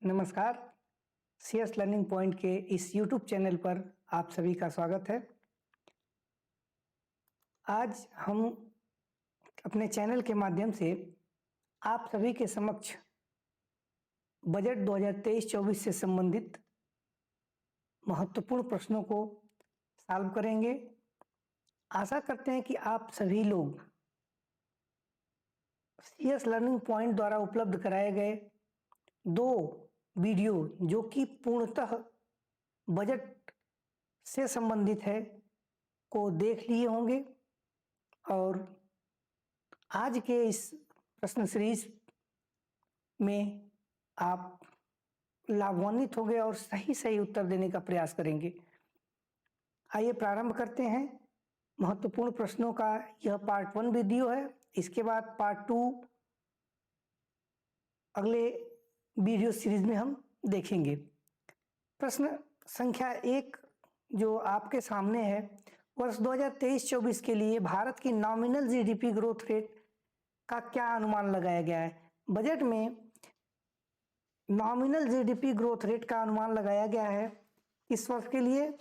नमस्कार। CS learning point के इस यूट्यूब चैनल पर आप सभी का स्वागत है। आज हम अपने चैनल के माध्यम से आप सभी के समक्ष बजट 2023-24 से संबंधित महत्वपूर्ण प्रश्नों को सॉल्व करेंगे। आशा करते हैं कि आप सभी लोग सीएस लर्निंग पॉइंट द्वारा उपलब्ध कराए गए दो वीडियो जो कि पूर्णतः बजट से संबंधित है को देख लिए होंगे और आज के इस प्रश्न सीरीज में आप लाभान्वित होंगे और सही सही उत्तर देने का प्रयास करेंगे। आइए प्रारंभ करते हैं। महत्वपूर्ण प्रश्नों का यह पार्ट 1 वीडियो है। इसके बाद पार्ट 2 अगले वीडियो सीरीज में हम देखेंगे। प्रश्न संख्या 1 जो आपके सामने है, वर्ष 2023-24 के लिए भारत की नॉमिनल जीडीपी ग्रोथ रेट का क्या अनुमान लगाया गया है। बजट में नॉमिनल जीडीपी ग्रोथ रेट का अनुमान लगाया गया है इस वर्ष के लिए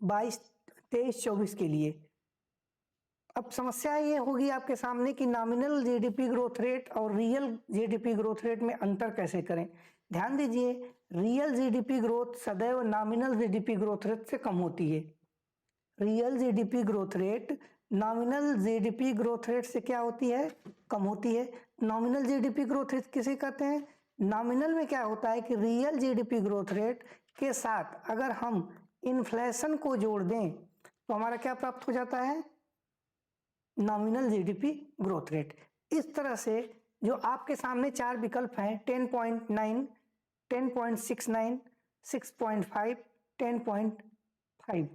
22-23-24 के लिए। अब समस्या ये होगी आपके सामने कि नॉमिनल जीडीपी ग्रोथ रेट और रियल जीडीपी ग्रोथ रेट में अंतर कैसे करें। ध्यान दीजिए, रियल जीडीपी ग्रोथ सदैव नॉमिनल जीडीपी ग्रोथ रेट से कम होती है। Real GDP growth rate nominal GDP growth rate से क्या होती है, कम होती है। नॉमिनल जीडीपी ग्रोथ रेट किसे कहते हैं। नॉमिनल में क्या होता है कि रियल जीडीपी ग्रोथ रेट के साथ अगर हम इन्फ्लेशन को जोड़ दें तो हमारा क्या प्राप्त हो जाता है, नॉमिनल जीडीपी ग्रोथ रेट। इस तरह से जो आपके सामने चार विकल्प हैं 10.9, 10.69, 6.5, 10.5,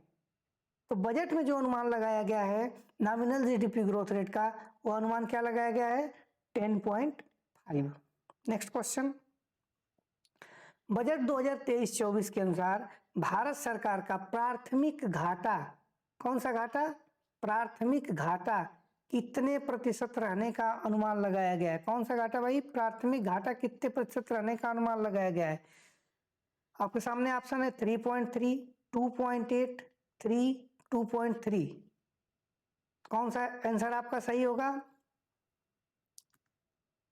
तो बजट में जो अनुमान लगाया गया है नॉमिनल जीडीपी ग्रोथ रेट का, वो अनुमान क्या लगाया गया है, 10.5। नेक्स्ट क्वेश्चन, बजट 2023-24 के अनुसार भारत सरकार का प्राथमिक घाटा, कौन सा घाटा, प्राथमिक घाटा कितने प्रतिशत रहने का अनुमान लगाया गया है। कौन सा घाटा भाई, प्राथमिक घाटा कितने प्रतिशत रहने का अनुमान लगाया गया है। आपके सामने ऑप्शन है 3.3, 2.8, 3, 2.3। कौन सा आंसर आपका सही होगा।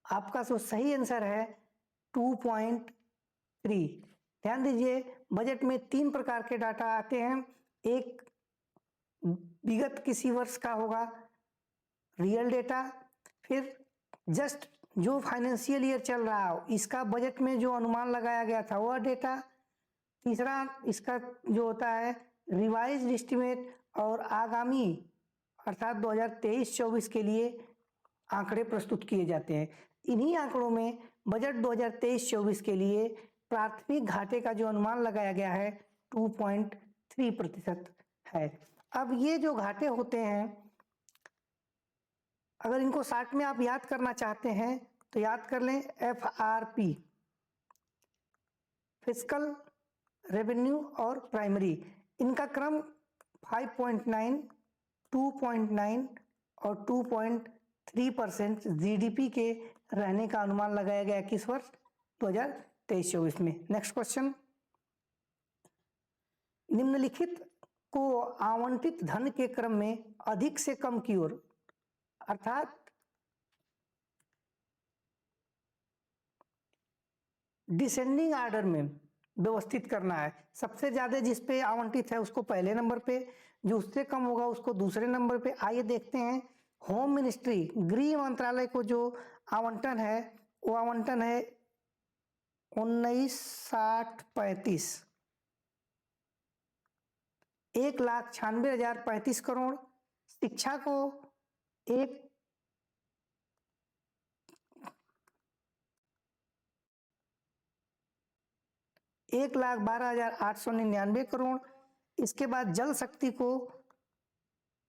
आपका जो सही आंसर है 2.3। ध्यान दीजिए, बजट में 3 प्रकार के डाटा आते हैं। एक विगत किसी वर्ष का होगा रियल डेटा, फिर जस्ट जो फाइनेंशियल ईयर चल रहा हो इसका बजट में जो अनुमान लगाया गया था वह डेटा, तीसरा इसका जो होता है रिवाइज्ड एस्टीमेट, और आगामी अर्थात 2023-24 के लिए आंकड़े प्रस्तुत किए जाते हैं। इन्हीं आंकड़ों में बजट 2023-24 के लिए प्राथमिक घाटे का जो अनुमान लगाया गया है 2.3% है। अब ये जो घाटे होते हैं, अगर इनको शॉर्ट में आप याद करना चाहते हैं तो याद कर लें FRP, फिस्कल, रेवेन्यू और प्राइमरी। इनका क्रम 5.9, 2.9 और 2.3% जीडीपी के रहने का अनुमान लगाया गया किस वर्ष, 2023-24 में। नेक्स्ट क्वेश्चन, निम्नलिखित को आवंटित धन के क्रम में अधिक से कम की ओर, अर्थात डिसेंडिंग ऑर्डर में व्यवस्थित करना है। सबसे ज्यादा जिस पे आवंटित है उसको पहले नंबर पे, जो उससे कम होगा उसको दूसरे नंबर पे। आइए देखते हैं, होम मिनिस्ट्री, गृह मंत्रालय को जो आवंटन है वो आवंटन है 19,60,35, 1,96,035 करोड़। शिक्षा को 1,12,899 करोड़। इसके बाद जल शक्ति को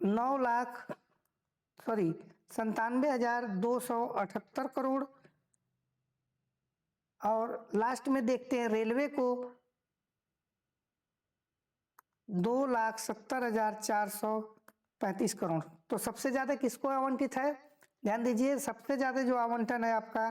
97,278 करोड़। और लास्ट में देखते हैं रेलवे को 2,70,435 करोड़। तो सबसे ज्यादा किसको आवंटित है, ध्यान दीजिए, सबसे ज्यादा जो आवंटन है आपका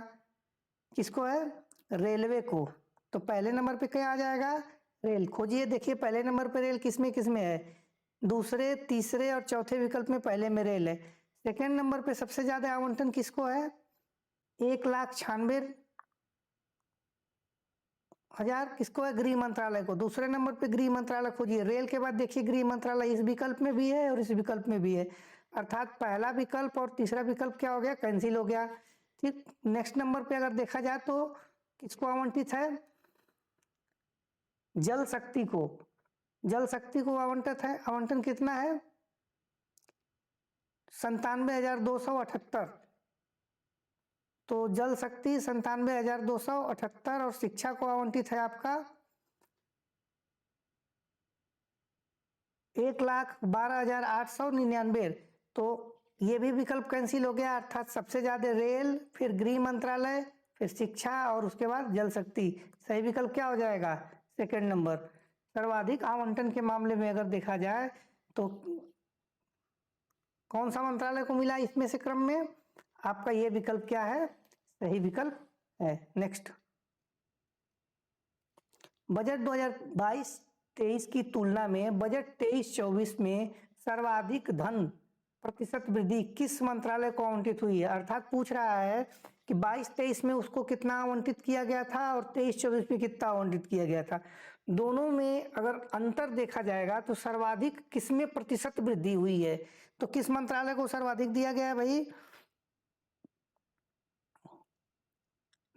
किसको है, रेलवे को, तो पहले नंबर पे क्या आ जाएगा, रेल। खोजिए, देखिए पहले नंबर पे रेल किसमें है, दूसरे, तीसरे और चौथे विकल्प में पहले में रेल है। सेकंड नंबर पे सबसे ज्यादा आवंटन किसको है, 1,96,000 किसको है, गृह मंत्रालय को। दूसरे नंबर पे गृह मंत्रालय खोजिए, रेल के बाद देखिए गृह मंत्रालय इस विकल्प में भी है और इस विकल्प में भी है, अर्थात पहला विकल्प और तीसरा विकल्प क्या हो गया, कैंसिल हो गया। ठीक, नेक्स्ट नंबर पे अगर देखा जाए तो किसको आवंटित है, जल शक्ति को, जल शक्ति को आवंटित है। आवंटन कितना है, 97,278। तो जल शक्ति 97,278 और शिक्षा को आवंटित है आपका 1,12,899। तो ये भी विकल्प कैंसिल हो गया, अर्थात सबसे ज्यादा रेल, फिर गृह मंत्रालय, फिर शिक्षा और उसके बाद जल शक्ति। सही विकल्प क्या हो जाएगा, सेकंड नंबर। सर्वाधिक आवंटन के मामले में अगर देखा जाए तो कौन सा मंत्रालय को मिला इसमें से क्रम में, आपका ये विकल्प क्या है, सही विकल्प है। नेक्स्ट, बजट 2022-23 की तुलना में बजट 23-24 में सर्वाधिक धन प्रतिशत वृद्धि किस मंत्रालय को आवंटित हुई है, अर्थात पूछ रहा है कि 22-23 में उसको कितना आवंटित किया गया था और 23-24 में कितना आवंटित किया गया था। दोनों में अगर अंतर देखा जाएगा तो सर्वाधिक किसमें प्रतिशत वृद्धि हुई है, तो किस मंत्रालय को सर्वाधिक दिया गया है भाई,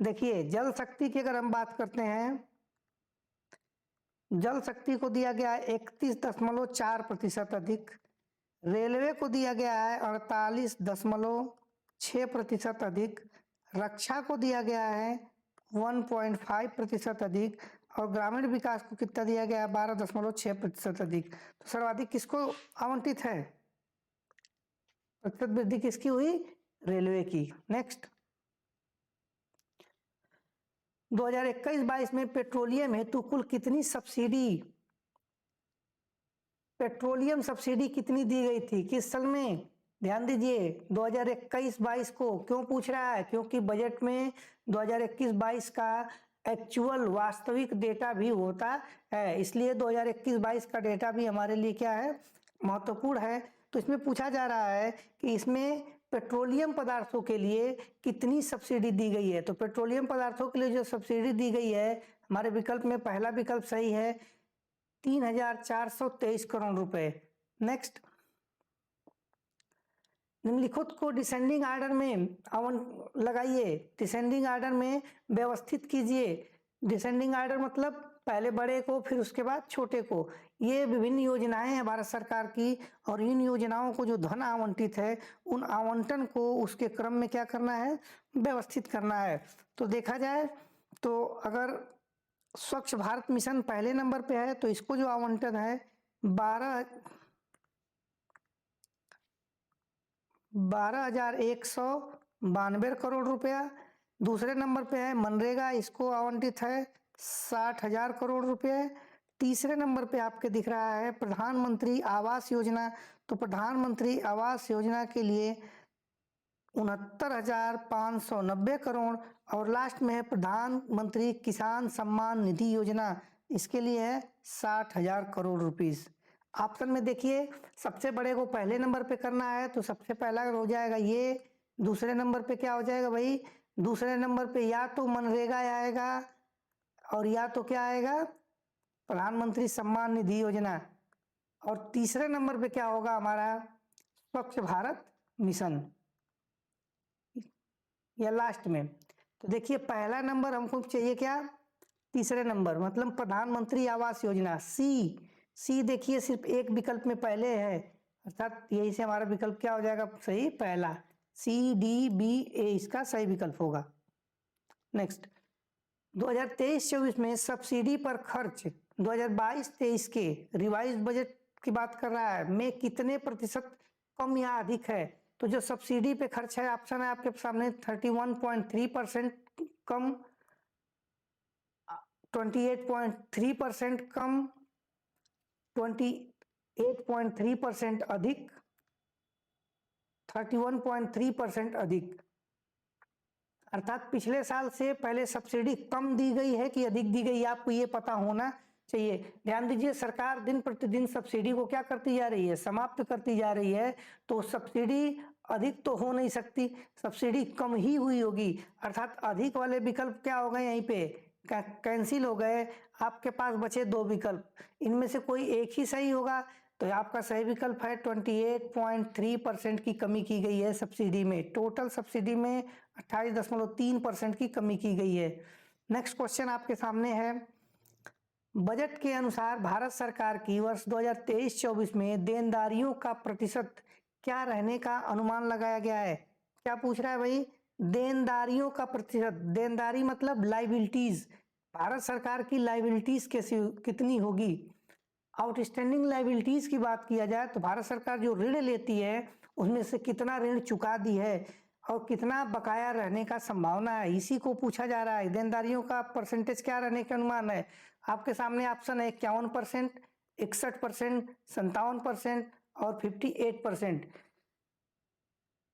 देखिए जल शक्ति की अगर हम बात करते हैं, जल शक्ति को दिया गया है 31.4% अधिक, रेलवे को दिया गया है 48.6% अधिक, रक्षा को दिया गया है 1.5% अधिक और ग्रामीण विकास को कितना दिया गया है 12.6% अधिक। तो सर्वाधिक किसको आवंटित है, प्रतिशत वृद्धि किसकी हुई, रेलवे की। नेक्स्ट, 2021-22 में पेट्रोलियम हेतु कुल कितनी सब्सिडी, पेट्रोलियम सब्सिडी कितनी दी गई थी, किस साल में, ध्यान दीजिए 2021-22 को क्यों पूछ रहा है, क्योंकि बजट में 2021-22 का एक्चुअल वास्तविक डेटा भी होता है, इसलिए 2021-22 का डेटा भी हमारे लिए क्या है, महत्वपूर्ण है। तो इसमें पूछा जा रहा है कि इसमें पेट्रोलियम पदार्थों के लिए कितनी सब्सिडी दी गई है। तो पेट्रोलियम पदार्थों के लिए जो सब्सिडी दी गई है हमारे विकल्प में पहला विकल्प सही है, 3,423 करोड़ रुपए। नेक्स्ट, निम्नलिखित को डिसेंडिंग ऑर्डर में लगाइए, डिसेंडिंग ऑर्डर में व्यवस्थित कीजिए। डिसेंडिंग ऑर्डर मतलब पहले बड़े को फिर उसके बाद छोटे को। ये विभिन्न योजनाएं हैं भारत सरकार की और इन योजनाओं को जो धन आवंटित है उन आवंटन को उसके क्रम में क्या करना है, व्यवस्थित करना है। तो देखा जाए तो अगर स्वच्छ भारत मिशन पहले नंबर पे है तो इसको जो आवंटन है 12,192 करोड़ रुपया। दूसरे नंबर पे है मनरेगा, इसको आवंटित है 60,000 करोड़ रुपए। तीसरे नंबर पे आपके दिख रहा है प्रधानमंत्री आवास योजना, तो प्रधानमंत्री आवास योजना के लिए 69,590 करोड़ और लास्ट में है प्रधानमंत्री किसान सम्मान निधि योजना, इसके लिए है 60,000 करोड़ रुपीस। ऑप्शन में देखिए सबसे बड़े को पहले नंबर पे करना है तो सबसे पहला हो जाएगा ये, दूसरे नंबर पे क्या हो जाएगा भाई, दूसरे नंबर पे या तो मनरेगा आएगा और या तो क्या आएगा, प्रधानमंत्री सम्मान निधि योजना, और तीसरे नंबर पे क्या होगा हमारा स्वच्छ भारत मिशन या लास्ट में। तो देखिए पहला नंबर हमको चाहिए क्या, तीसरे नंबर मतलब प्रधानमंत्री आवास योजना, सी देखिए सिर्फ एक विकल्प में पहले है, अर्थात यही से हमारा विकल्प क्या हो जाएगा सही, पहला CDBA इसका सही विकल्प होगा। नेक्स्ट, 2023-24 में सब्सिडी पर खर्च 2022-23 के रिवाइज बजट की बात कर रहा है में कितने प्रतिशत कम या अधिक है। तो जो सब्सिडी पे खर्च है ऑप्शन है आपके सामने 31.3% कम, 28.3% कम, 28.3% अधिक, 31.3% अधिक। अर्थात पिछले साल से पहले सब्सिडी कम दी गई है कि अधिक दी गई है, आपको ये पता होना चाहिए। ध्यान दीजिए, सरकार दिन प्रतिदिन सब्सिडी को क्या करती जा रही है, समाप्त करती जा रही है। तो सब्सिडी अधिक तो हो नहीं सकती, सब्सिडी कम ही हुई होगी, अर्थात अधिक वाले विकल्प क्या हो गए, यहीं पे कैंसिल हो गए। आपके पास बचे दो विकल्प, इनमें से कोई एक ही सही होगा। तो आपका सही विकल्प है 28.3% की कमी की गई है सब्सिडी में, टोटल सब्सिडी में 28.3% की कमी की गई है। नेक्स्ट क्वेश्चन आपके सामने है, बजट के अनुसार भारत सरकार की वर्ष 2023-24 में देनदारियों का प्रतिशत क्या रहने का अनुमान लगाया गया है। क्या पूछ रहा है भाई, देनदारियों का प्रतिशत, देनदारी मतलब लाइबिलिटीज, भारत सरकार की लाइबिलिटीज कैसी कितनी होगी। आउटस्टैंडिंग लाइबिलिटीज की बात किया जाए तो भारत सरकार जो ऋण लेती है उसमें से कितना ऋण चुका दी है और कितना बकाया रहने का संभावना है, इसी को पूछा जा रहा है। देनदारियों का परसेंटेज क्या रहने का अनुमान है। आपके सामने ऑप्शन है 51%, 61%, 57% और 58%।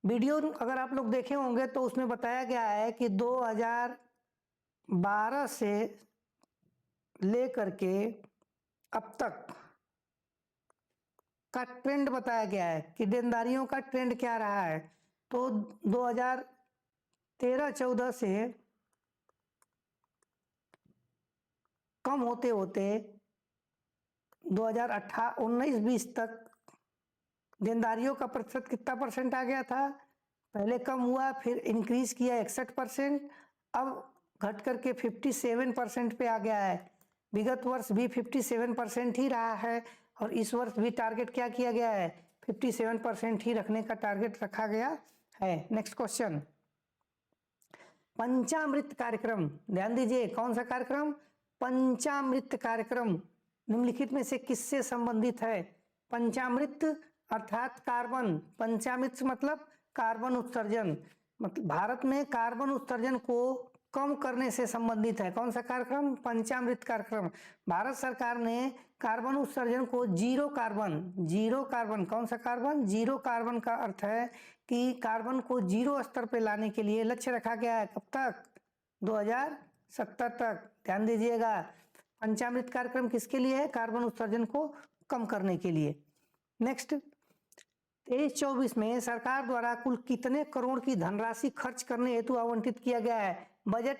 वीडियो अगर आप लोग देखे होंगे तो उसमें बताया गया है कि 2012 से लेकर के अब तक का ट्रेंड बताया गया है कि देनदारियों का ट्रेंड क्या रहा है। तो 2013-14 से कम होते होते 2018-19-20 तक देनदारियों का प्रतिशत कितना परसेंट आ गया था, पहले कम हुआ फिर इंक्रीज किया 61%, अब घट करके 57% पे आ गया है। विगत वर्ष भी 57% ही रहा है और इस वर्ष भी टारगेट क्या किया गया है, 57% ही रखने का टारगेट रखा गया है। नेक्स्ट क्वेश्चन, पंचामृत कार्यक्रम, ध्यान दीजिए कौन सा कार्यक्रम, पंचामृत कार्यक्रम निम्नलिखित में से किससे संबंधित है। पंचामृत अर्थात कार्बन, पंचामृत मतलब कार्बन उत्सर्जन, मतलब भारत में कार्बन उत्सर्जन को कम करने से संबंधित है। कौन सा कार्यक्रम, पंचामृत कार्यक्रम। भारत सरकार ने कार्बन उत्सर्जन को जीरो कार्बन, कौन सा कार्बन, जीरो कार्बन का अर्थ है कि कार्बन को जीरो स्तर पे लाने के लिए लक्ष्य रखा गया है। कब तक, 2070 तक। ध्यान दीजिएगा, पंचामृत कार्यक्रम किसके लिए है, कार्बन उत्सर्जन को कम करने के लिए। नेक्स्ट, 23-24 में सरकार द्वारा कुल कितने करोड़ की धनराशि खर्च करने हेतु आवंटित किया गया है। बजट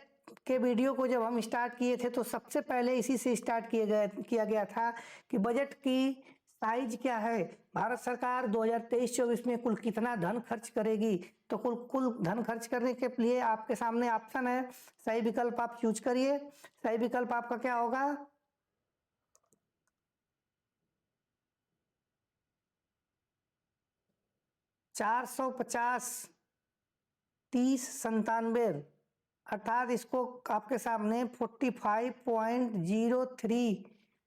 के वीडियो को जब हम स्टार्ट किए थे तो सबसे पहले इसी से स्टार्ट किया गया था कि बजट की साइज क्या है, भारत सरकार 2023-24 में कुल कितना धन खर्च करेगी। तो कुल धन खर्च करने के लिए आपके सामने ऑप्शन है, सही विकल्प आप चूज करिए। सही विकल्प आपका क्या होगा, 450, 30, 97, अर्थात इसको आपके सामने 45.03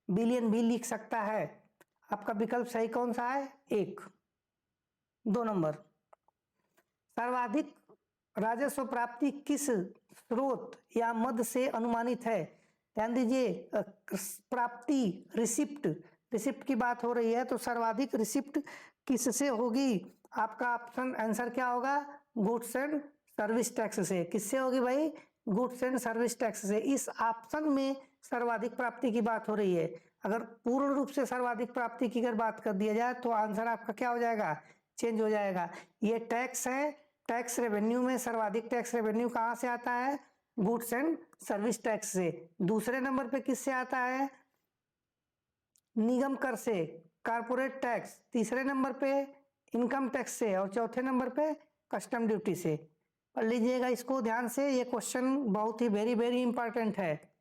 बिलियन भी लिख सकता है। आपका विकल्प सही कौन सा है, 1, 2 नंबर। सर्वाधिक राजस्व प्राप्ति किस स्रोत या मद से अनुमानित है। ध्यान दीजिए, प्राप्ति रिसिप्ट की बात हो रही है, तो सर्वाधिक रिसिप्ट किससे होगी। आपका ऑप्शन आंसर क्या होगा, गुड्स एंड सर्विस टैक्स से। किससे होगी भाई, गुड्स एंड सर्विस टैक्स से। इस ऑप्शन में सर्वाधिक प्राप्ति की बात हो रही है। अगर पूर्ण रूप से सर्वाधिक प्राप्ति की अगर बात कर दिया जाए तो आंसर आपका क्या हो जाएगा, चेंज हो जाएगा। ये टैक्स है, टैक्स रेवेन्यू में सर्वाधिक टैक्स रेवेन्यू कहाँ से आता है, गुड्स एंड सर्विस टैक्स से। दूसरे नंबर पे किससे आता है, निगम कर से, कारपोरेट टैक्स। तीसरे नंबर पे इनकम टैक्स से और चौथे नंबर पे कस्टम ड्यूटी से। पढ़ लीजिएगा इसको ध्यान से, ये क्वेश्चन बहुत ही वेरी इंपॉर्टेंट है।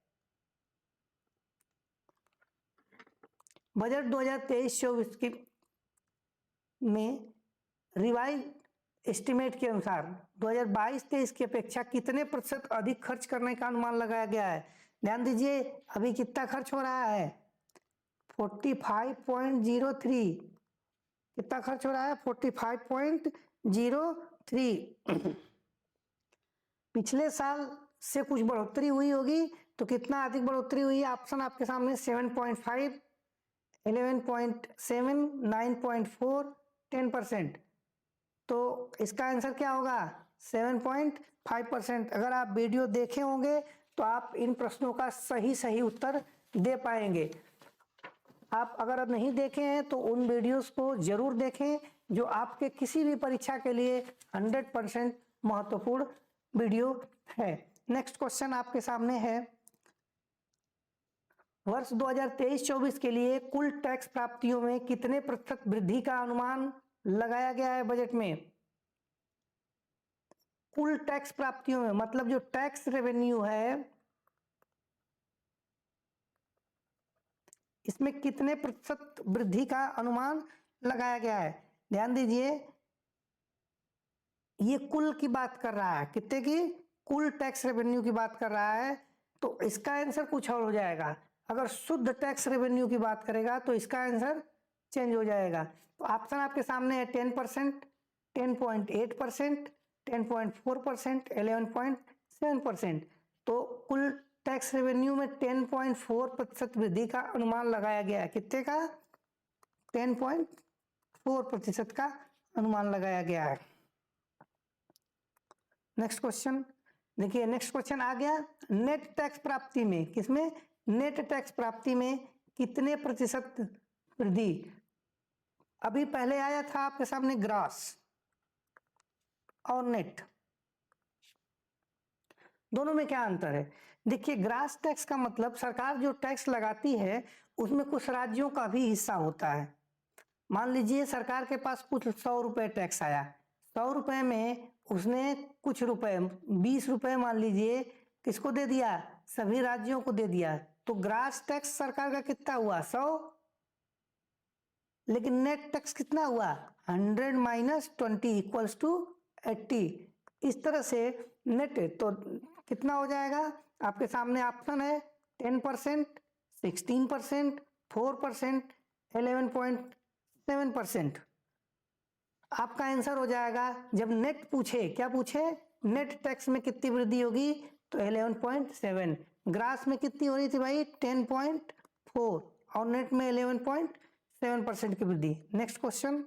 बजट 2023-24 की में रिवाइज एस्टिमेट के अनुसार 2022-23 की अपेक्षा कितने प्रतिशत अधिक खर्च करने का अनुमान लगाया गया है। ध्यान दीजिए, अभी कितना खर्च हो रहा है, 45.03, कितना खर्च हो रहा है, 45.03। पिछले साल से कुछ बढ़ोतरी हुई होगी, तो कितना अधिक बढ़ोतरी हुई है, ऑप्शन आपके सामने 7.5, 11.7, 9.4, 10%। तो इसका आंसर क्या होगा, 7.5%। अगर आप वीडियो देखे होंगे तो आप इन प्रश्नों का सही उत्तर दे पाएंगे। आप अगर नहीं देखे हैं तो उन वीडियोस को जरूर देखें जो आपके किसी भी परीक्षा के लिए 100% महत्वपूर्ण वीडियो है। नेक्स्ट क्वेश्चन आपके सामने है, वर्ष 2023-24 के लिए कुल टैक्स प्राप्तियों में कितने प्रतिशत वृद्धि का अनुमान लगाया गया है बजट में? कुल टैक्स प्राप्तियों में मतलब जो टैक्स रेवेन्यू है इसमें कितने प्रतिशत वृद्धि का अनुमान लगाया गया है? ध्यान दीजिए, ये कुल की बात कर रहा है, कितने की? कुल टैक्स रेवेन्यू की बात कर रहा है, तो इसका आंसर कुछ और हो जाएगा। अगर शुद्ध टैक्स रेवेन्यू की बात करेगा तो इसका आंसर चेंज हो जाएगा। तो ऑप्शन आपके सामने है 10%, 10.8%, 10.4%, 11.7%। तो कुल टैक्स रेवेन्यू में 10.4% वृद्धि का अनुमान लगाया गया है। कितने का? 10.4% का अनुमान लगाया गया है। नेक्स्ट क्वेश्चन देखिए, नेक्स्ट क्वेश्चन आ गया, नेट टैक्स प्राप्ति में, किसमें? नेट टैक्स प्राप्ति में कितने प्रतिशत वृद्धि? अभी पहले आया था आपके सामने ग्रास और नेट, दोनों में क्या अंतर है? देखिए, ग्रास टैक्स का मतलब सरकार जो टैक्स लगाती है उसमें कुछ राज्यों का भी हिस्सा होता है। मान लीजिए सरकार के पास कुछ 100 रुपए टैक्स आया, 100 रुपए में उसने कुछ रुपए 20 रुपए मान लीजिए किसको दे दिया? सभी राज्यों को दे दिया। तो ग्रास टैक्स सरकार का कितना हुआ? 100। लेकिन नेट टैक्स कितना हुआ? 100 माइनस 20 इक्वल्स टू 80। इस तरह से नेट तो कितना हो जाएगा? आपके सामने ऑप्शन है 10%, 16%, 4%, 11.7%। आपका आंसर हो जाएगा, जब नेट पूछे, क्या पूछे? नेट टैक्स में कितनी वृद्धि होगी? तो 11.7। ग्रास में कितनी हो रही थी भाई? 10.4 और नेट में 11.7% की वृद्धि। नेक्स्ट क्वेश्चन,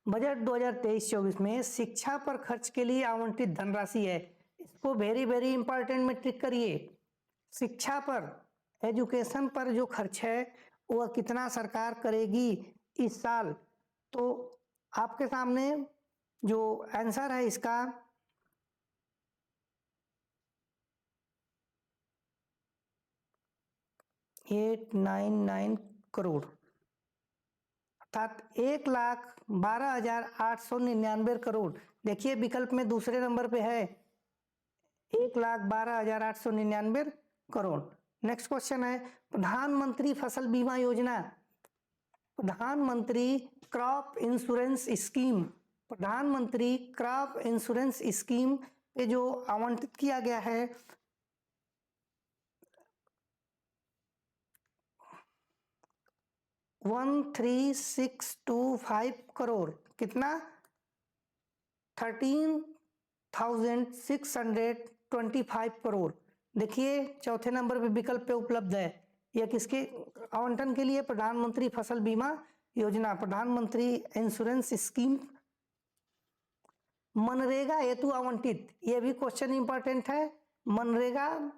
बजट 2023-24 में शिक्षा पर खर्च के लिए आवंटित धनराशि है, इसको वेरी इंपॉर्टेंट में टिक करिए। शिक्षा पर, एजुकेशन पर जो खर्च है वह कितना सरकार करेगी इस साल? तो आपके सामने जो आंसर है इसका 899 करोड़, अर्थात 1,12,899 करोड़। देखिए विकल्प में दूसरे नंबर पे है 1,12,899 करोड़। नेक्स्ट क्वेश्चन है, प्रधानमंत्री फसल बीमा योजना, प्रधानमंत्री क्रॉप इंश्योरेंस स्कीम, प्रधानमंत्री क्रॉप इंश्योरेंस स्कीम पे जो आवंटित किया गया है 13,625 करोड़, कितना? 13,625 करोड़। देखिए चौथे नंबर पे विकल्प पे उपलब्ध है, यह किसके आवंटन के लिए? प्रधानमंत्री फसल बीमा योजना, प्रधानमंत्री इंश्योरेंस स्कीम, मनरेगा हेतु आवंटित। यह भी क्वेश्चन इंपॉर्टेंट है, मनरेगा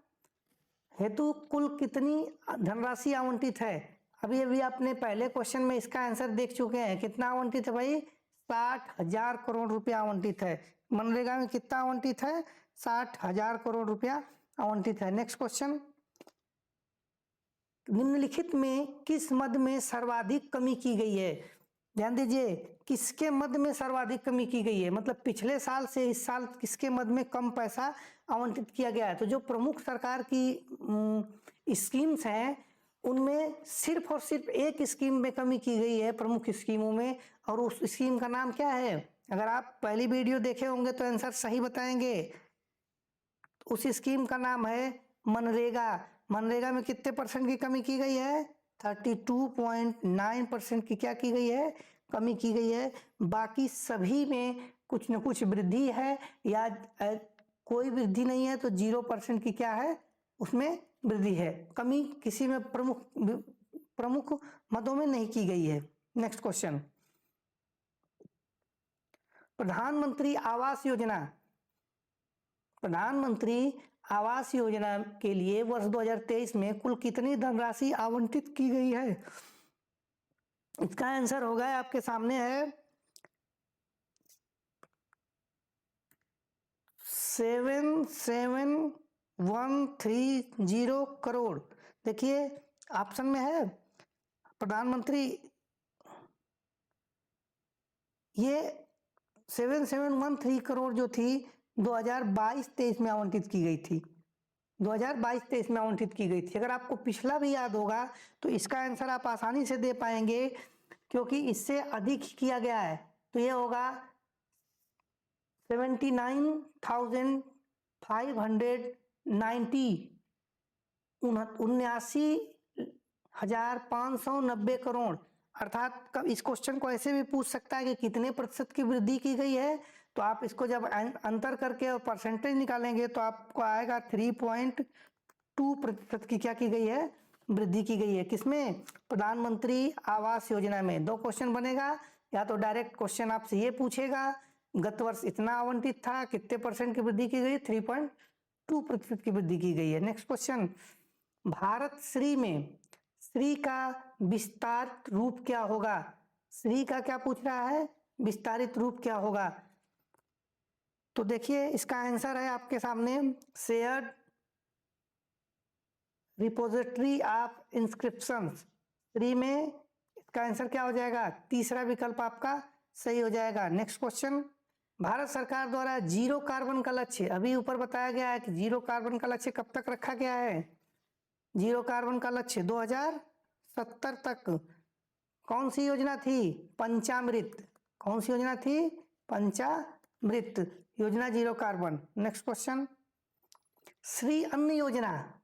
हेतु कुल कितनी धनराशि आवंटित है? अभी आपने पहले क्वेश्चन में इसका आंसर देख चुके हैं, कितना आवंटित है भाई? 60,000 करोड़ रुपया आवंटित है। मनरेगा में कितना आवंटित है? 60,000 करोड़ रुपया आवंटित है। नेक्स्ट क्वेश्चन, निम्नलिखित में किस मद में सर्वाधिक कमी की गई है? ध्यान दीजिए, किसके मद में सर्वाधिक कमी की गई है, मतलब पिछले साल से इस साल किसके मद में कम पैसा आवंटित किया गया है? तो जो प्रमुख सरकार की स्कीम्स हैं उनमें सिर्फ और सिर्फ एक स्कीम में कमी की गई है, प्रमुख स्कीमों में, और उस स्कीम का नाम क्या है? अगर आप पहली वीडियो देखे होंगे तो आंसर सही बताएंगे। उस स्कीम का नाम है मनरेगा। मनरेगा में कितने परसेंट की कमी की गई है? 32.9% की क्या की गई है? कमी की गई है। बाकी सभी में कुछ न कुछ वृद्धि है, या कोई वृद्धि नहीं है तो 0% की क्या है? उसमें वृद्धि है। कमी किसी में प्रमुख मदों में नहीं की गई है। नेक्स्ट क्वेश्चन, प्रधानमंत्री आवास योजना, प्रधानमंत्री आवास योजना के लिए वर्ष 2023 में कुल कितनी धनराशि आवंटित की गई है? इसका आंसर होगा आपके सामने है 77,130 करोड़। देखिए ऑप्शन में है प्रधानमंत्री, ये 7713 करोड़ जो थी 2022-23 में आवंटित की गई थी, 2022-23 में आवंटित की गई थी। अगर आपको पिछला भी याद होगा तो इसका आंसर आप आसानी से दे पाएंगे, क्योंकि इससे अधिक किया गया है। तो ये होगा 79,590, 79,590 करोड़। अर्थात इस क्वेश्चन को ऐसे भी पूछ सकता है कि कितने प्रतिशत की वृद्धि की गई है, तो आप इसको जब अंतर करके और परसेंटेज निकालेंगे तो आपको आएगा 3.2% की क्या की गई है, वृद्धि की गई है। किसमें? प्रधानमंत्री आवास योजना में। दो क्वेश्चन बनेगा, या तो डायरेक्ट क्वेश्चन आपसे ये पूछेगा गत वर्ष इतना आवंटित था, कितने परसेंट की वृद्धि की गई, 3.2% की वृद्धि की गई है। नेक्स्ट क्वेश्चन, भारत श्री में श्री का विस्तारित रूप क्या होगा? श्री का क्या पूछ रहा है, विस्तारित रूप क्या होगा? तो देखिए इसका आंसर है आपके सामने shared repository of inscriptions. Shri में इसका आंसर क्या हो जाएगा? तीसरा विकल्प आपका सही हो जाएगा। नेक्स्ट क्वेश्चन, भारत सरकार द्वारा जीरो कार्बन का लक्ष्य, अभी ऊपर बताया गया है कि जीरो कार्बन का लक्ष्य कब तक रखा गया है? जीरो कार्बन का लक्ष्य 2070 तक। कौन सी योजना थी? पंचामृत। कौन सी योजना थी? पंचामृत योजना, zero carbon. Next question, Shri अन्न योजना,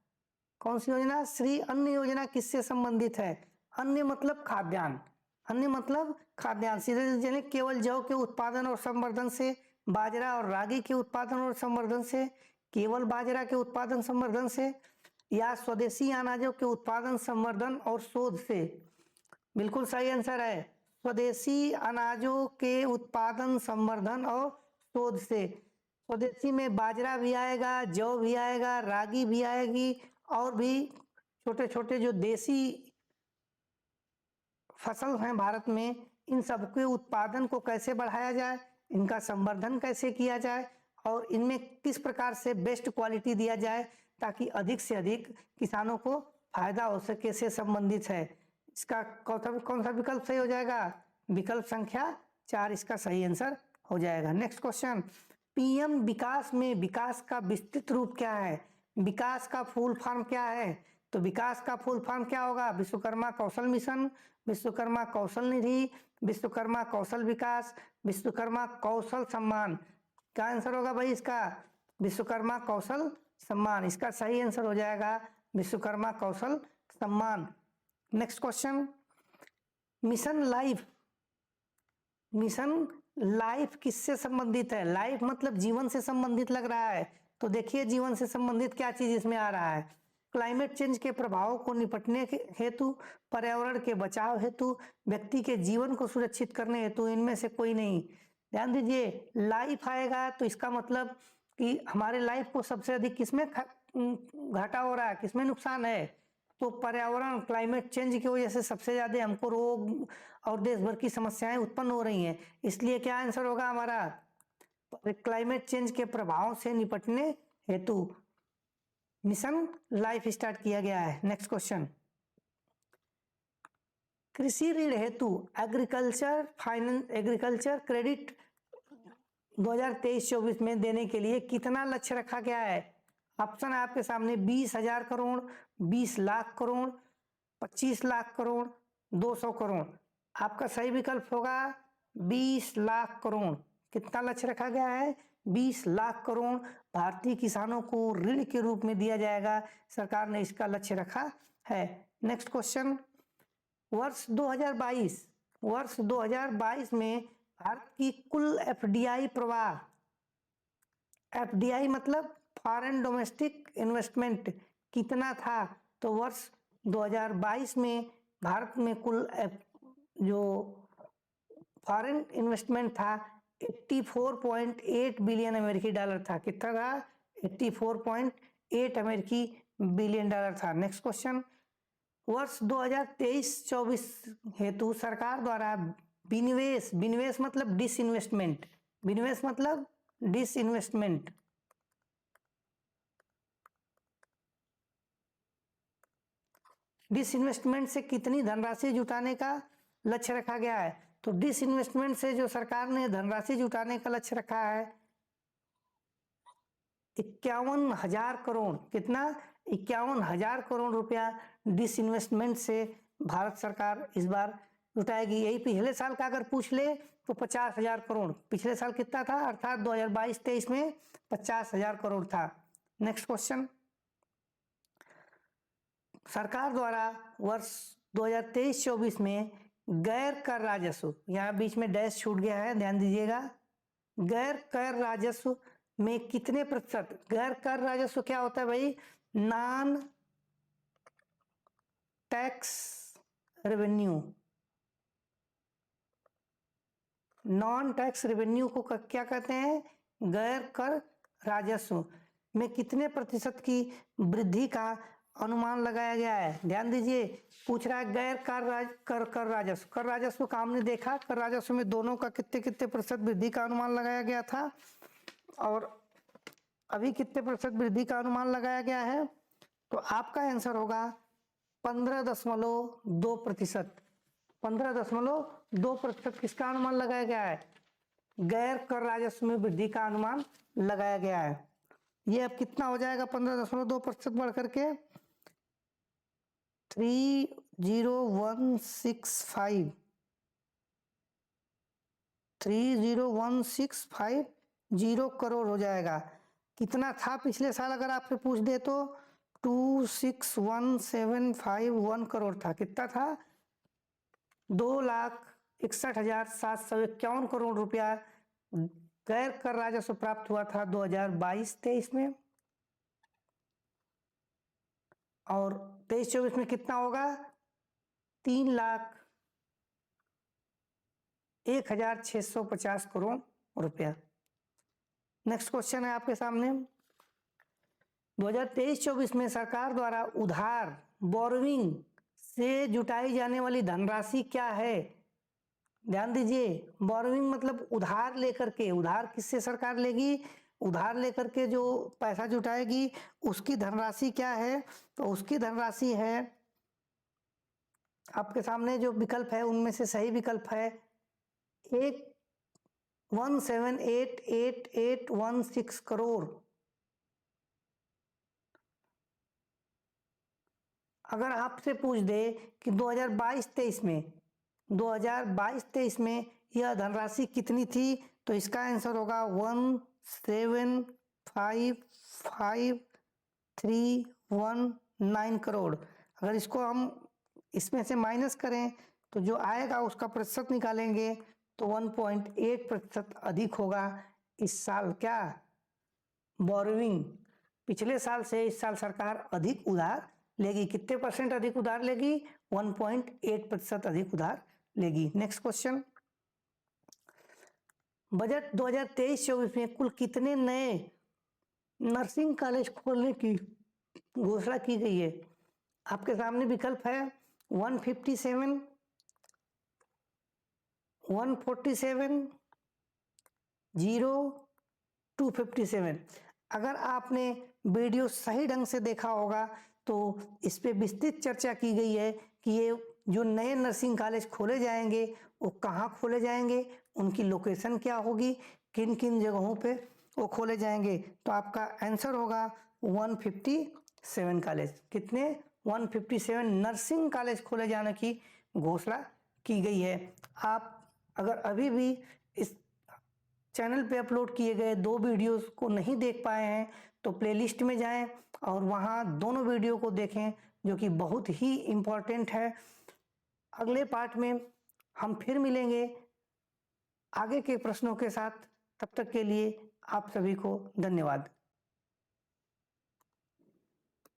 कौन सी योजना? श्री अन्न योजना किससे संबंधित है? अन्न मतलब खाद्यान्न, अन्य मतलब खाद्यान्न। सीधे केवल जौ के उत्पादन और संवर्धन से, बाजरा और रागी के उत्पादन और संवर्धन से, केवल बाजरा के उत्पादन संवर्धन से, या स्वदेशी अनाजों के उत्पादन संवर्धन और शोध से? बिल्कुल सही आंसर है स्वदेशी अनाजों के उत्पादन संवर्धन और शोध से। स्वदेशी में बाजरा भी आएगा, जौ भी आएगा, रागी भी आएगी, और भी छोटे छोटे जो देसी फसल हैं भारत में, इन सबके उत्पादन को कैसे बढ़ाया जाए, इनका संवर्धन कैसे किया जाए, और इनमें किस प्रकार से बेस्ट क्वालिटी दिया जाए ताकि अधिक से अधिक किसानों को फायदा हो सके, से संबंधित है। इसका कौन सा विकल्प सही हो जाएगा? विकल्प संख्या 4 इसका सही आंसर हो जाएगा। नेक्स्ट क्वेश्चन, पीएम विकास में विकास का विस्तृत रूप क्या है? विकास का फुल फॉर्म क्या है? तो विकास का फुल फॉर्म क्या होगा? विश्वकर्मा कौशल मिशन, विश्वकर्मा कौशल निधि, विश्वकर्मा कौशल विकास, विश्वकर्मा कौशल सम्मान। क्या आंसर होगा भाई इसका? विश्वकर्मा कौशल सम्मान। इसका सही आंसर हो जाएगा विश्वकर्मा कौशल सम्मान। Next question, mission life, mission life किससे संबंधित है? लाइफ मतलब जीवन से संबंधित लग रहा है, तो देखिए जीवन से संबंधित क्या चीज इसमें आ रहा है? क्लाइमेट चेंज के प्रभावों को निपटने के हेतु, पर्यावरण के बचाव हेतु, व्यक्ति के जीवन को सुरक्षित करने हेतु, इनमें से कोई नहीं। ध्यान दीजिए, लाइफ आएगा तो इसका मतलब कि हमारे लाइफ को सबसे अधिक किसमें घाटा हो रहा है, किसमें नुकसान है? तो पर्यावरण, क्लाइमेट चेंज की वजह से सबसे ज्यादा हमको रोग और देश भर की समस्याएं उत्पन्न हो रही हैं। इसलिए क्या आंसर होगा हमारा? क्लाइमेट चेंज के प्रभावों से निपटने हेतु मिशन लाइफ स्टार्ट किया गया है। नेक्स्ट क्वेश्चन, कृषि ऋण हेतु एग्रीकल्चर क्रेडिट 2023-24 में देने के लिए कितना लक्ष्य रखा गया है? ऑप्शन है आपके सामने 20,000 करोड़, 20 लाख करोड़, 25 लाख करोड़, 200 करोड़। आपका सही विकल्प होगा 20 लाख करोड़। कितना लक्ष्य रखा गया है? 20 लाख करोड़ भारतीय किसानों को ऋण के रूप में दिया जाएगा, सरकार ने इसका लक्ष्य रखा है। नेक्स्ट क्वेश्चन, वर्ष 2022 में भारत की कुल एफडीआई प्रवाह, एफडीआई मतलब फॉरेन डोमेस्टिक इन्वेस्टमेंट, कितना था? तो वर्ष 2022 में भारत में कुल जो फॉरेन इन्वेस्टमेंट था 84.8 बिलियन अमेरिकी डॉलर था। कितना था? 84.8 अमेरिकी बिलियन डॉलर था। नेक्स्ट क्वेश्चन, वर्ष 2023-24 हेतु सरकार द्वारा विनिवेश, विनिवेश मतलब डिसइन्वेस्टमेंट, विनिवेश मतलब डिसइन्वेस्टमेंट, डिसइन्वेस्टमेंट से कितनी धनराशि जुटाने का लक्ष्य रखा गया है? तो डिसइन्वेस्टमेंट से जो सरकार ने धनराशि जुटाने का लक्ष्य रखा है 51,000 करोड़। कितना? 51,000 करोड़ रुपया डिसइन्वेस्टमेंट से भारत सरकार इस बार जुटाएगी। यही पिछले साल का अगर पूछ ले तो 50,000 करोड़, पिछले साल कितना था? अर्थात 2022-23 में 50,000 करोड़ था। नेक्स्ट क्वेश्चन, सरकार द्वारा वर्ष 2023-24 में गैर कर राजस्व, यहाँ बीच में डैश छूट गया है, ध्यान दीजिएगा, गैर कर राजस्व में कितने प्रतिशत? गैर कर राजस्व क्या होता है भाई? Non tax revenue, non tax revenue को क्या कहते हैं? गैर कर राजस्व में कितने प्रतिशत की वृद्धि का अनुमान लगाया गया है? ध्यान दीजिए, पूछ रहा है गैर कर राजस्व, कर राजस्व का हमने देखा, कर राजस्व में दोनों का कितने कितने प्रतिशत वृद्धि का अनुमान लगाया गया था और अभी कितने प्रतिशत वृद्धि का अनुमान लगाया गया है? तो आपका आंसर होगा 15.2%। 15.2% किसका अनुमान लगाया गया है? गैर कर राजस्व में वृद्धि का अनुमान लगाया गया है। ये अब कितना हो जाएगा? 15.2% बढ़ करके 30165 करोड़ हो जाएगा। कितना था पिछले साल अगर आपसे पूछ दे तो? 261,751 करोड़ था। कितना था? 2,61,751 करोड़ रुपया गैर कर राजस्व प्राप्त हुआ था 2022-23 में, और 23-24 में कितना होगा? 3,01,650 करोड़ रुपया। नेक्स्ट क्वेश्चन है आपके सामने, 2023-24 में सरकार द्वारा उधार बोरोविंग से जुटाई जाने वाली धनराशि क्या है? ध्यान दीजिए, बोरोविंग मतलब उधार लेकर के, उधार किससे सरकार लेगी? उधार लेकर के जो पैसा जुटाएगी उसकी धनराशि क्या है? तो उसकी धनराशि है, आपके सामने जो विकल्प है उनमें से सही विकल्प है 1,178816 करोड़। अगर आपसे पूछ दे कि 2022-23 में यह धनराशि कितनी थी तो इसका आंसर होगा 1,75,5,319 करोड़। अगर इसको हम इसमें से माइनस करें तो जो आएगा उसका प्रतिशत निकालेंगे तो 1.8% अधिक होगा इस साल। क्या? बोरोविंग। पिछले साल से इस साल सरकार अधिक उधार लेगी। कितने परसेंट अधिक उधार लेगी? 1.8% अधिक उधार लेगी। नेक्स्ट क्वेश्चन, बजट 2023-24 में कुल कितने नए नर्सिंग कॉलेज खोलने की घोषणा की गई है? आपके सामने विकल्प है 157, 147, 0, 257। अगर आपने वीडियो सही ढंग से देखा होगा तो इस पे विस्तृत चर्चा की गई है कि ये जो नए नर्सिंग कॉलेज खोले जाएंगे वो कहाँ खोले जाएंगे, उनकी लोकेशन क्या होगी, किन किन जगहों पे वो खोले जाएंगे। तो आपका आंसर होगा 157 कॉलेज। कितने? 157 नर्सिंग कॉलेज खोले जाने की घोषणा की गई है। आप अगर अभी भी इस चैनल पे अपलोड किए गए 2 वीडियोस को नहीं देख पाए हैं तो प्लेलिस्ट में जाएं और वहां दोनों वीडियो को देखें जो कि बहुत ही इम्पोर्टेंट है। अगले पार्ट में हम फिर मिलेंगे आगे के प्रश्नों के साथ। तब तक के लिए आप सभी को धन्यवाद।